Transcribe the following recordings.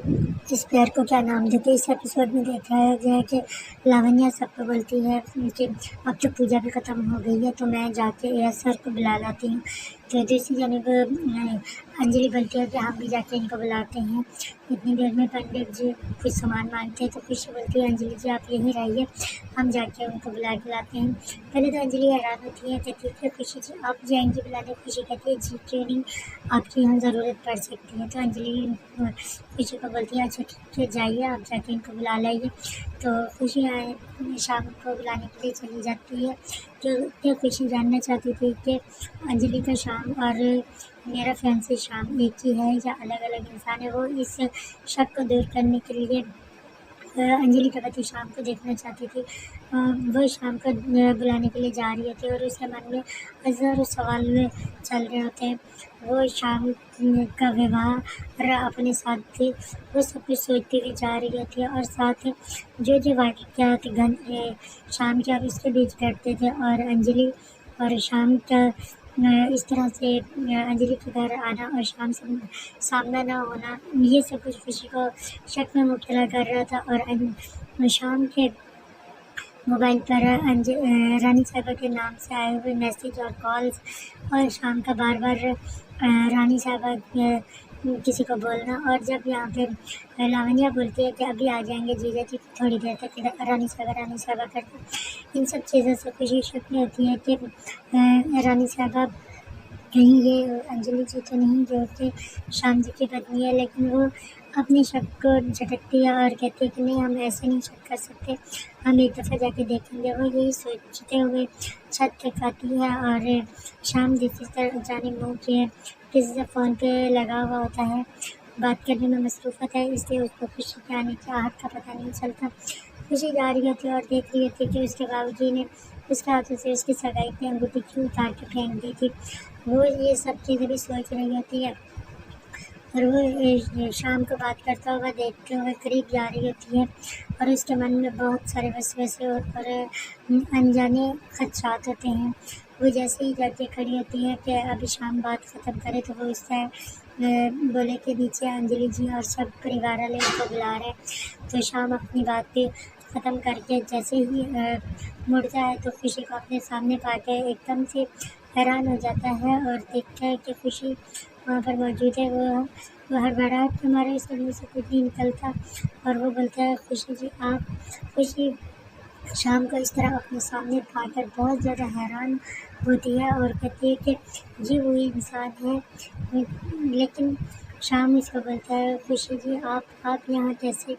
इस प्यार को क्या नाम देते। इस एपिसोड में दिखाया गया है कि लावण्या सबको बोलती है कि अब तो पूजा भी ख़त्म हो गई है तो मैं जाके एएस सर को बुला लाती हूँ। तो दूसरी जानिब अंजलि बोलती है कि हम भी जाके इनको बुलाते हैं। इतनी देर में पंडित जी कुछ सामान मांगते हैं तो खुशी बोलती है अंजलि जी आप यहीं रहिए, हम जाके उनको बुला के लाते हैं। पहले तो अंजलि हैरान होती है, कहती है कि खुशी जी आप जाएंगी बुलाने। खुशी कहती है जी क्यों नहीं, आपकी यहाँ ज़रूरत पड़ सकती है। तो अंजलि खुशी को बोलती है अच्छा ठीक है जाइए आप जाके इनको बुला लाइए। तो खुशी शाम को बुलाने के लिए चली जाती है। तो खुशी जानना चाहती थी कि अंजलि का शाम और मेरा फैंसी शाम एक ही है या अलग अलग इंसान है। वो इस शक को दूर करने के लिए अंजलि का पति शाम को देखना चाहती थी। वो शाम को बुलाने के लिए जा रही होती है और उसके मन में हज़ारों सवाल चल रहे होते हैं। वो शाम का व्यवहार अपने साथ थी, वो सब कुछ सोचती हुई जा रही होती है और साथ जो जो वाक़यात शाम के और उसके बीच घटते थे और अंजलि और शाम का इस तरह से अंजलि के घर आना और शाम से सामना ना होना, ये सब कुछ खुशी को शक में मुब्तला कर रहा था। और शाम के मोबाइल पर रानी साहबा के नाम से आए हुए मैसेज और कॉल्स और शाम का बार बार रानी साहबा किसी को बोलना। और जब यहाँ पे लावण्या बोलती है कि अभी आ जाएंगे जीजा जी थोड़ी देर तक, रानी साहबा करके इन सब चीज़ों से खुशी शक में होती है कि रानी साहबा कहीं ये अंजलि जी तो नहीं जो कि शाम जी की पत्नी है। लेकिन वो अपने शक को झटकती है और कहती है कि नहीं हम ऐसे नहीं शक कर सकते, हम एक दफ़ा जाके देखेंगे। वो यही सोचते हुए छत तक आती है और शाम जिस तरह जाने मुँह के किसी से फ़ोन पे लगा हुआ होता है, बात करने में मसरूफ़ होता है, इसलिए उसको खुशी के आने की आहट का पता नहीं चलता। खुशी जा रही होती है और देख रही होती है कि उसके बाबूजी ने उसके हाथों से उसकी सगाई की अंगूठी क्यों उतार के फेंक दी थी। वो ये सब चीज़ें भी सोच रही होती है और वो शाम को बात करता हुआ देखते हुए करीब जा रही होती है और उसके मन में बहुत सारे वसवसे और अनजाने खदशात होते हैं। वो जैसे ही जाके खड़ी होती है कि अभी शाम बात ख़त्म करे तो वो उससे बोले कि नीचे अंजलि जी और सब परिवार वाले उनको बुला रहे हैं। तो शाम अपनी बात भी ख़त्म करके जैसे ही मुड़ता है तो खुशी को अपने सामने पाके एकदम से हैरान हो जाता है और देखता है कि खुशी वहाँ पर मौजूद है। वो हड़बड़ाहट के मारे उसके मुँह से कुछ नहीं निकलता और वो बोलता है खुशी जी आप। खुशी शाम को इस तरह अपने सामने पाकर बहुत ज़्यादा हैरान होती है और कहती है कि ये वही इंसान है। लेकिन शाम इसको बोलता है खुशी जी आप यहाँ कैसे।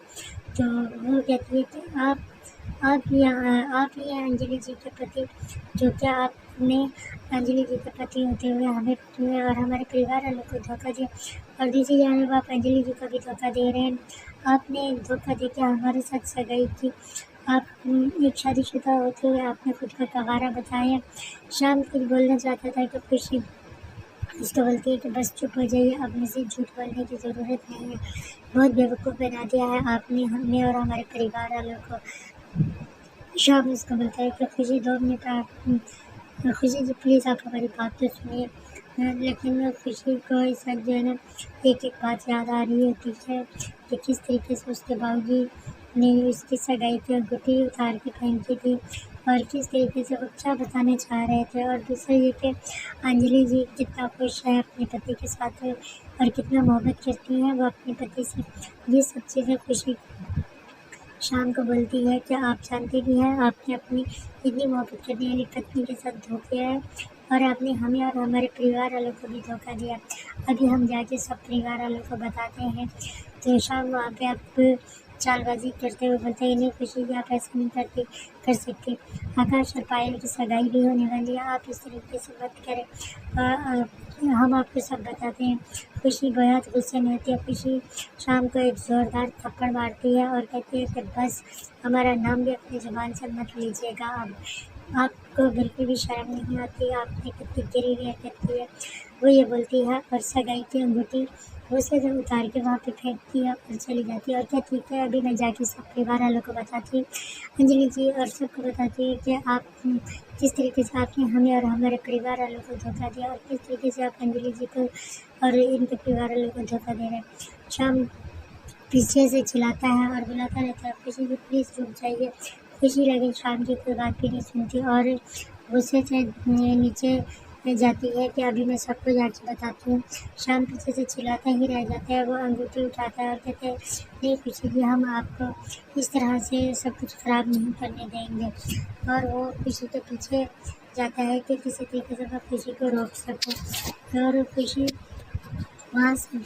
तो वो कहती है कि आप ही हैं अंजलि जी के पति, जो क्या आपने अंजलि जी के पति होते हुए हमें और हमारे परिवार वालों को धोखा दिया और दूसरी जानब आप अंजलि जी को भी धोखा दे रहे हैं। आपने धोखा देके हमारे साथ सगाई की, आप एक शादीशुदा होते हुए आपने खुद को गंवारा बताया। शाम कुछ बोलना चाहता था कि खुशी उसको बोलती है कि बस चुप हो जाइए, अब मुझे झूठ बोलने की ज़रूरत नहीं है, बहुत बेवकूफ़ बना दिया है आपने हमें और हमारे परिवार वालों को। शाम उसको बोलता है कि खुशी 2 मिनट आप खुशी जी प्लीज़ आप हमारी बात तो सुनिए। लेकिन खुशी को इस वक्त जो है ना एक बात याद आ रही होती है कि किस तरीके से उसके बाबूजी ने उसकी सगाई की अंगूठी उतार के फेंकी थी और किस तरीके से वो क्या बताना चाह रहे थे। और दूसरा ये कि अंजलि जी कितना खुश है अपने पति के साथ और कितना मोहब्बत करती हैं वो अपने पति से। ये सब चीज़ें खुशी शाम को बोलती है कि आप जानते भी हैं आपने अपनी इतनी मोहब्बत करने वाली पत्नी के साथ धोखा है और आपने हमें और हमारे परिवार वालों को भी धोखा दिया। अभी हम जाके सब परिवार वालों को बताते हैं। तो शाम वहाँ पे आप चालबाजी करते हुए बोलते हैं नहीं खुशी जी आप ऐसा नहीं कर सकते, आकाश और पायल की सगाई भी होने वाली है, आप इस तरीके से मत करें, हम आपको सब बताते हैं। खुशी बहुत गुस्से में होती है। खुशी शाम को एक ज़ोरदार थप्पड़ मारती है और कहती है कि बस हमारा नाम भी अपनी ज़ुबान से मत लीजिएगा, अब आपको बिल्कुल भी शर्म नहीं आती, आपने कितनी गिरी हरकत की है। वो ये बोलती है और सगाई की अंगूठी वो उसे जब उतार के वहाँ पे फेंकती है और चली जाती है और कहती है अभी मैं जाके सब परिवार वालों को बताती हूँ, अंजलि जी और सबको बताती है कि आप किस तरीके से आपने हमें और हमारे परिवार वालों को धोखा दिया और किस तरीके से आप अंजलि जी को और इनके परिवार वालों को धोखा दे रहे हैं। शाम पीछे से चिल्लाता है और बुलाता रहता है खुशी कि प्लीज़ रुक जाइए। खुशी लेकिन शाम की कोई बात भी नहीं सुनती और गुस्से से नीचे जाती है कि अभी मैं सबको जाके बताती हूँ। शाम पीछे से चिल्लाता ही रह जाता है। वो अंगूठी उठाता है और कहते हैं नहीं खुशी जी, हम आपको इस तरह से सब कुछ ख़राब नहीं करने देंगे। और वो खुशी के पीछे जाता है कि किसी तरीके से मैं खुशी को रोक सकूँ। और खुशी वहाँ से